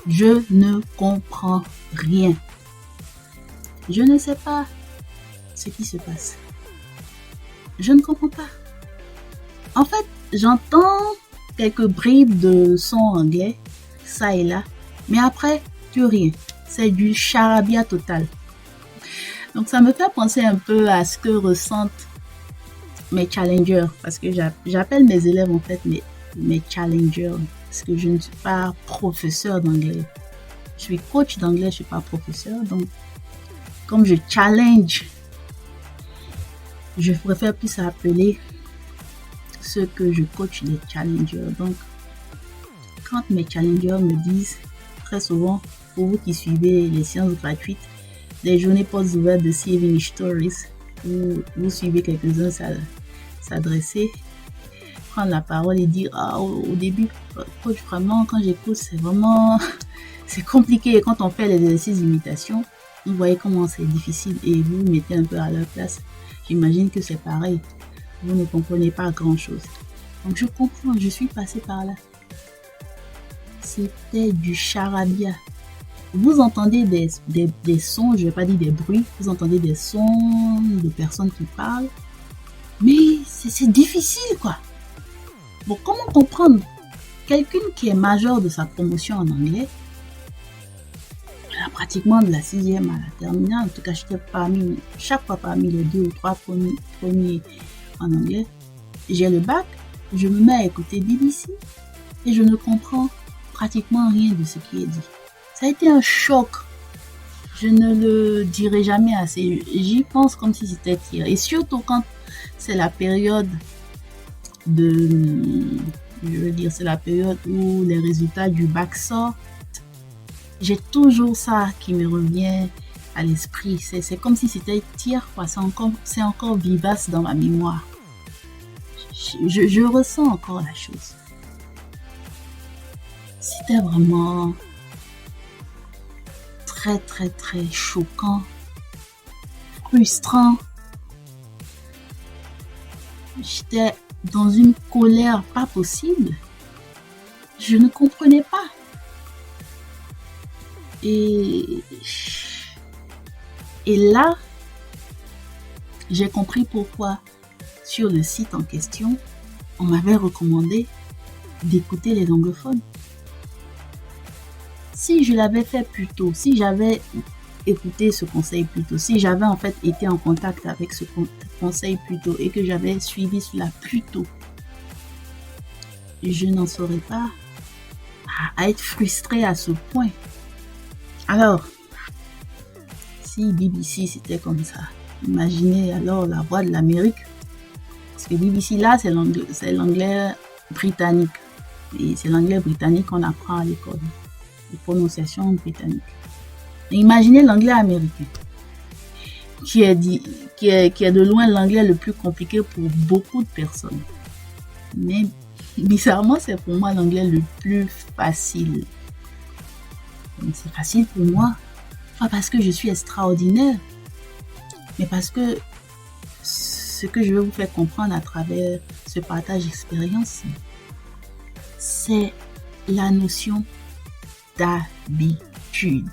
Je ne comprends rien. Je ne sais pas ce qui se passe. Je ne comprends pas. En fait, j'entends quelques bribes de son anglais, ça et là, mais après, plus rien. C'est du charabia total. Donc ça me fait penser un peu à ce que ressentent mes challengers, parce que j'appelle mes élèves en fait mes challengers, parce que je ne suis pas professeur d'anglais. Je suis coach d'anglais, je ne suis pas professeur. Donc, comme je challenge, je préfère plus appeler ceux que je coach les challengers. Donc, quand mes challengers me disent, très souvent, pour vous qui suivez les séances gratuites, les journées postes ouvertes de See English Stories, où vous suivez quelques-uns s'adresser, prendre la parole et dire au début, coach, vraiment, quand j'écoute, c'est vraiment c'est compliqué. Quand on fait les exercices d'imitation, vous voyez comment c'est difficile et vous vous mettez un peu à leur place. J'imagine que c'est pareil. Vous ne comprenez pas grand-chose. Donc je comprends, je suis passée par là. C'était du charabia. Vous entendez des sons, je ne vais pas dire des bruits, vous entendez des sons de personnes qui parlent, mais c'est difficile quoi. Bon, comment comprendre quelqu'un qui est major de sa promotion en anglais, pratiquement de la 6e à la terminale, en tout cas j'étais chaque fois parmi les 2 ou 3 premiers en anglais, j'ai le bac, je me mets à écouter BBC et je ne comprends pratiquement rien de ce qui est dit. Ça a été un choc. Je ne le dirai jamais assez. J'y pense comme si c'était hier. Et surtout quand c'est la période c'est la période où les résultats du bac sortent. J'ai toujours ça qui me revient à l'esprit. C'est comme si c'était hier, quoi. C'est encore vivace dans ma mémoire. Je ressens encore la chose. C'était vraiment très, très, très choquant, frustrant. J'étais dans une colère pas possible. Je ne comprenais pas. Et là, j'ai compris pourquoi sur le site en question, on m'avait recommandé d'écouter les anglophones. Si je l'avais fait plus tôt, si j'avais écouté ce conseil plus tôt, si j'avais en fait été en contact avec ce conseil plus tôt et que j'avais suivi cela plus tôt, je n'en serais pas à être frustrée à ce point. Alors, si BBC c'était comme ça, imaginez alors la voix de l'Amérique. Parce que BBC là, c'est l'anglais britannique. Et c'est l'anglais britannique qu'on apprend à l'école. Les prononciations britanniques. Et imaginez l'anglais américain, qui est de loin l'anglais le plus compliqué pour beaucoup de personnes. Mais bizarrement, c'est pour moi l'anglais le plus facile. C'est facile pour moi, pas parce que je suis extraordinaire, mais parce que ce que je veux vous faire comprendre à travers ce partage d'expérience, c'est la notion d'habitude.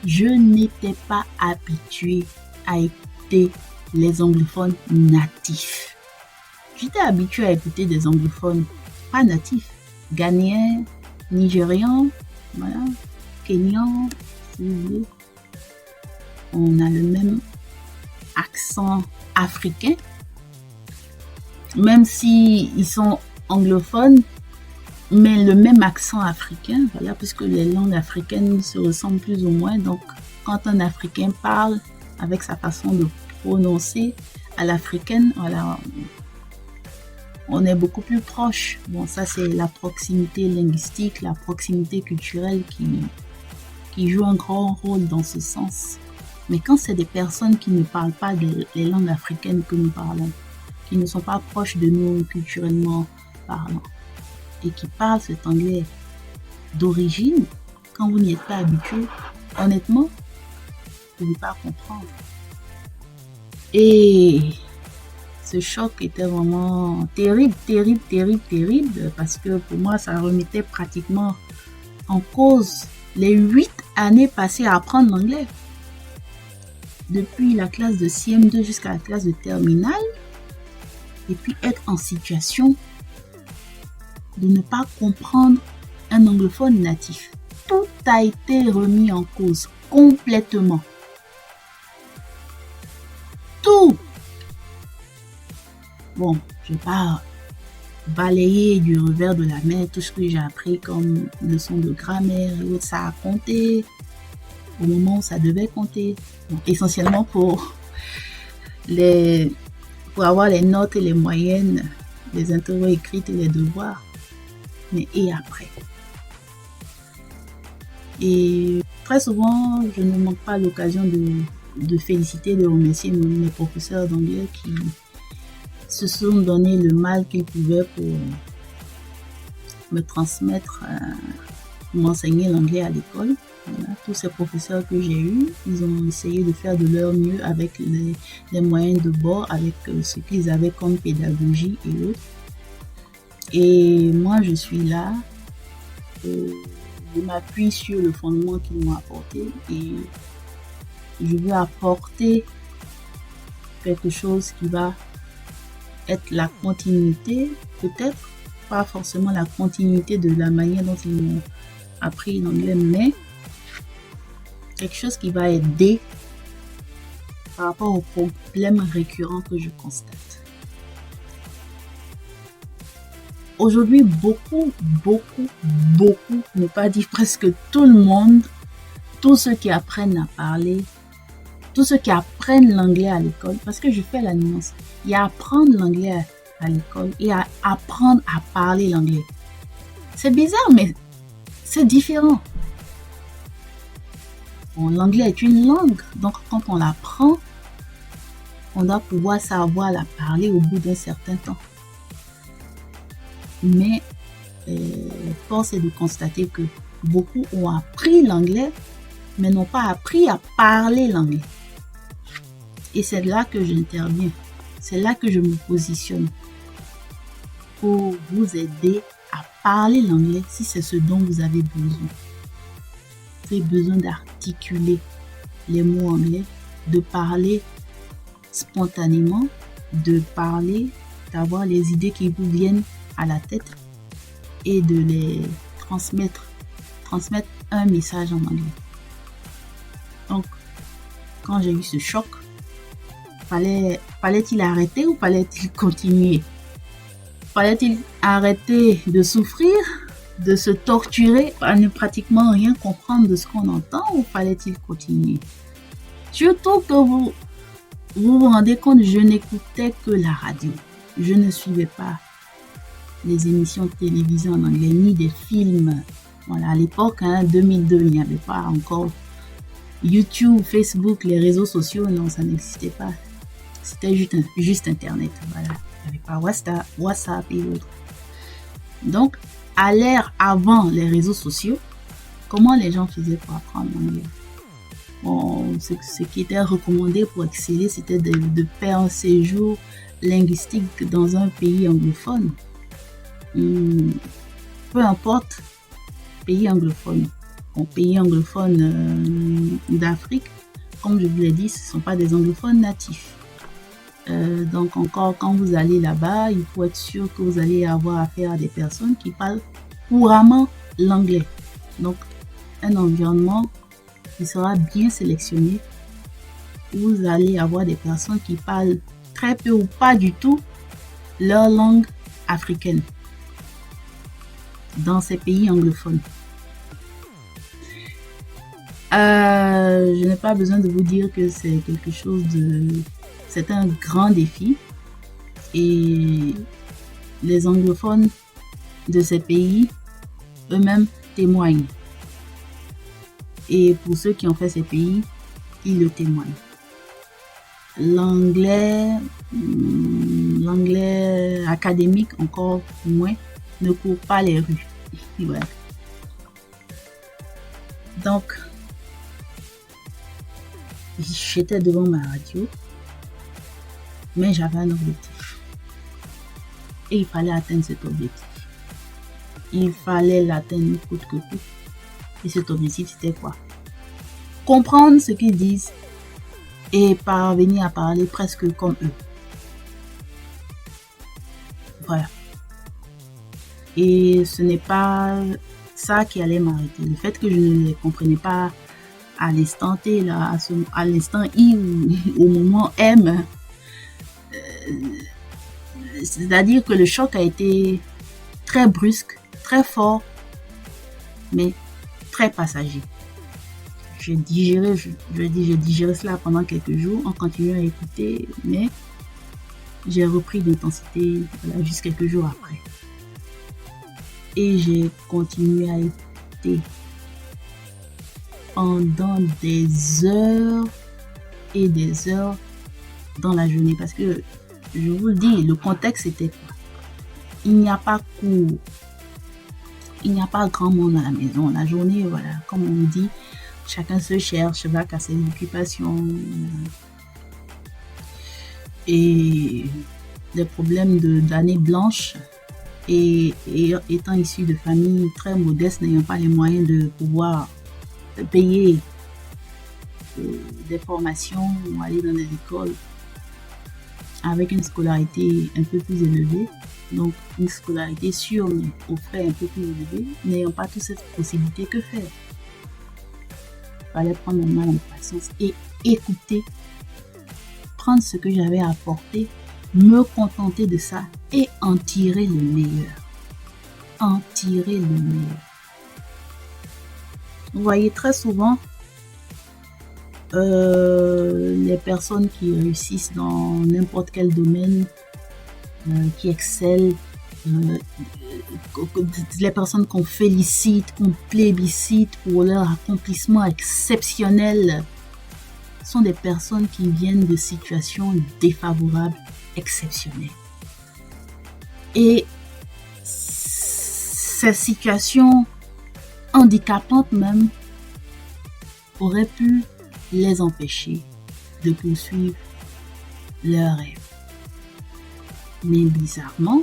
Je n'étais pas habituée à écouter les anglophones natifs. J'étais habituée à écouter des anglophones pas natifs, ghanéens, nigérians, voilà, Kenyan, si vous voulez. On a le même accent africain, même si ils sont anglophones, mais le même accent africain, voilà, puisque les langues africaines se ressemblent plus ou moins. Donc, quand un Africain parle avec sa façon de prononcer à l'africaine, voilà, on est beaucoup plus proche. Bon, ça c'est la proximité linguistique, la proximité culturelle qui joue un grand rôle dans ce sens. Mais quand c'est des personnes qui ne parlent pas les langues africaines que nous parlons, qui ne sont pas proches de nous culturellement parlant, et qui parlent cet anglais d'origine, quand vous n'y êtes pas habitué, honnêtement, vous ne pouvez pas comprendre. Et ce choc était vraiment terrible, parce que pour moi, ça remettait pratiquement en cause les 8 années passées à apprendre l'anglais. Depuis la classe de CM2 jusqu'à la classe de terminale. Et puis être en situation de ne pas comprendre un anglophone natif. Tout a été remis en cause complètement. Tout. Bon, je ne vais pas balayer du revers de la main tout ce que j'ai appris comme leçon de grammaire et autres. Ça a compté au moment où ça devait compter. Bon, essentiellement pour avoir les notes et les moyennes, les interros écrites et les devoirs. Mais et après? Et très souvent, je ne manque pas l'occasion de féliciter, de remercier mes professeurs d'anglais qui se sont donné le mal qu'ils pouvaient pour me transmettre, m'enseigner l'anglais à l'école. Voilà, tous ces professeurs que j'ai eus, ils ont essayé de faire de leur mieux avec les moyens de bord, avec ce qu'ils avaient comme pédagogie et autres. Et moi, je suis là, je m'appuie sur le fondement qu'ils m'ont apporté et je veux apporter quelque chose qui va être la continuité, peut-être pas forcément la continuité de la manière dont ils m'ont appris l'anglais, mais quelque chose qui va aider par rapport aux problèmes récurrents que je constate. Aujourd'hui, beaucoup, ne pas dire presque tout le monde, tous ceux qui apprennent à parler, tous ceux qui apprennent l'anglais à l'école, parce que je fais la nuance, il y a apprendre l'anglais à l'école et à apprendre à parler l'anglais. C'est bizarre, mais c'est différent. Bon, l'anglais est une langue, donc quand on l'apprend, on doit pouvoir savoir la parler au bout d'un certain temps. Mais force est de constater que beaucoup ont appris l'anglais, mais n'ont pas appris à parler l'anglais. Et c'est là que j'interviens, c'est là que je me positionne pour vous aider à parler l'anglais si c'est ce dont vous avez besoin. Vous avez besoin d'articuler les mots anglais, de parler spontanément, de parler, d'avoir les idées qui vous viennent à la tête et de les transmettre un message en anglais. Donc, quand j'ai eu ce choc, fallait-il arrêter ou fallait-il continuer? Fallait-il arrêter de souffrir, de se torturer à ne pratiquement rien comprendre de ce qu'on entend ou fallait-il continuer? Surtout que vous vous rendez compte, je n'écoutais que la radio. Je ne suivais pas les émissions de télévision en anglais, ni des films. Voilà, à l'époque, 2002, il n'y avait pas encore YouTube, Facebook, les réseaux sociaux, non, ça n'existait pas. C'était juste Internet, voilà. Il n'y avait pas WhatsApp et autres. Donc, à l'ère avant les réseaux sociaux, comment les gens faisaient pour apprendre l'anglais? Bon, ce qui était recommandé pour exceller, c'était de faire un séjour linguistique dans un pays anglophone. Peu importe, pays anglophone. Bon, pays anglophones d'Afrique, comme je vous l'ai dit, ce ne sont pas des anglophones natifs. Donc encore, quand vous allez là-bas, il faut être sûr que vous allez avoir affaire à des personnes qui parlent couramment l'anglais. Donc, un environnement qui sera bien sélectionné. Vous allez avoir des personnes qui parlent très peu ou pas du tout leur langue africaine dans ces pays anglophones. Je n'ai pas besoin de vous dire que c'est quelque chose c'est un grand défi et les anglophones de ces pays eux-mêmes témoignent. Et pour ceux qui ont fait ces pays, ils le témoignent. L'anglais académique encore moins ne court pas les rues. Ouais. Donc, j'étais devant ma radio, mais j'avais un objectif. Et il fallait atteindre cet objectif. Il fallait l'atteindre coûte que coûte. Et cet objectif, c'était quoi? Comprendre ce qu'ils disent et parvenir à parler presque comme eux. Voilà. Et ce n'est pas ça qui allait m'arrêter. Le fait que je ne les comprenais pas à l'instant T, là, à l'instant I ou au moment M, c'est-à-dire que le choc a été très brusque, très fort, mais très passager. J'ai digéré cela pendant quelques jours en continuant à écouter, mais j'ai repris d'intensité juste quelques jours après. Et j'ai continué à écouter pendant des heures et des heures dans la journée. Parce que, je vous le dis, le contexte était quoi? Il n'y a pas cours. Il n'y a pas grand monde à la maison. La journée, voilà, comme on dit, chacun se cherche, va à ses occupations. Et des problèmes d'année blanche. Et étant issu de familles très modestes, n'ayant pas les moyens de pouvoir payer des formations ou aller dans des écoles avec une scolarité un peu plus élevée, donc une scolarité sûre mais aux frais un peu plus élevés, n'ayant pas toute cette possibilité, que faire? Il fallait prendre mon mal en patience et écouter, prendre ce que j'avais à apporter, me contenter de ça et en tirer le meilleur. En tirer le meilleur. Vous voyez, très souvent, les personnes qui réussissent dans n'importe quel domaine, qui excellent, les personnes qu'on félicite, qu'on plébiscite pour leur accomplissement exceptionnel, sont des personnes qui viennent de situations défavorables, exceptionnelles. Et ces situations handicapantes même auraient pu les empêcher de poursuivre leurs rêves. Mais bizarrement,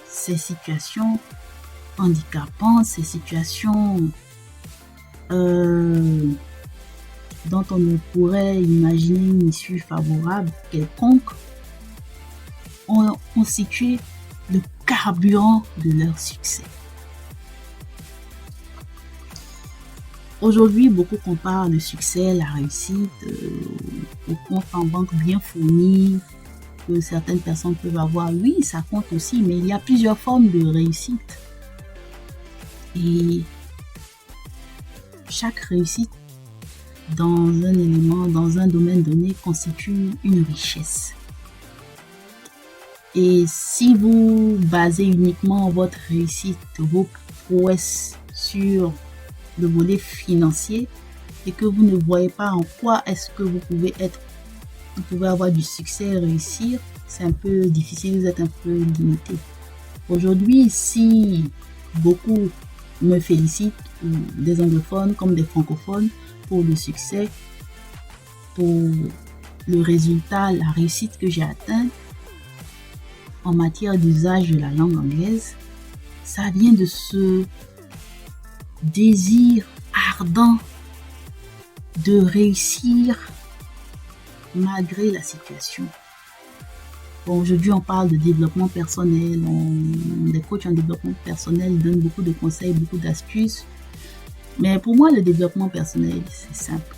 ces situations handicapantes, ces situations dont on ne pourrait imaginer une issue favorable quelconque, ont constitué le carburant de leur succès. Aujourd'hui, beaucoup comparent le succès, la réussite, au compte en banque bien fourni que certaines personnes peuvent avoir. Oui, ça compte aussi, mais il y a plusieurs formes de réussite. Et chaque réussite dans un élément, dans un domaine donné, constitue une richesse. Et si vous basez uniquement votre réussite, vos prouesses sur le volet financier et que vous ne voyez pas en quoi est-ce que vous pouvez avoir du succès et réussir, c'est un peu difficile, vous êtes un peu limité. Aujourd'hui, si beaucoup me félicitent, des anglophones comme des francophones, pour le succès, pour le résultat, la réussite que j'ai atteint en matière d'usage de la langue anglaise, ça vient de ce désir ardent de réussir malgré la situation. Bon, aujourd'hui, on parle de développement personnel. Les coachs en développement personnel donnent beaucoup de conseils, beaucoup d'astuces. Mais pour moi, le développement personnel, c'est simple.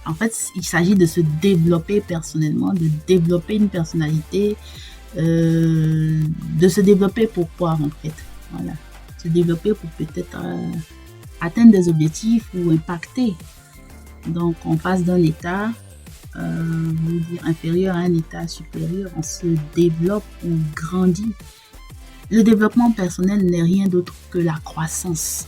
En fait, il s'agit de se développer personnellement, de développer une personnalité, de se développer pour quoi, en fait. Voilà. Se développer pour peut-être atteindre des objectifs ou impacter. Donc, on passe d'un état inférieur à un état supérieur, on se développe, on grandit. Le développement personnel n'est rien d'autre que la croissance.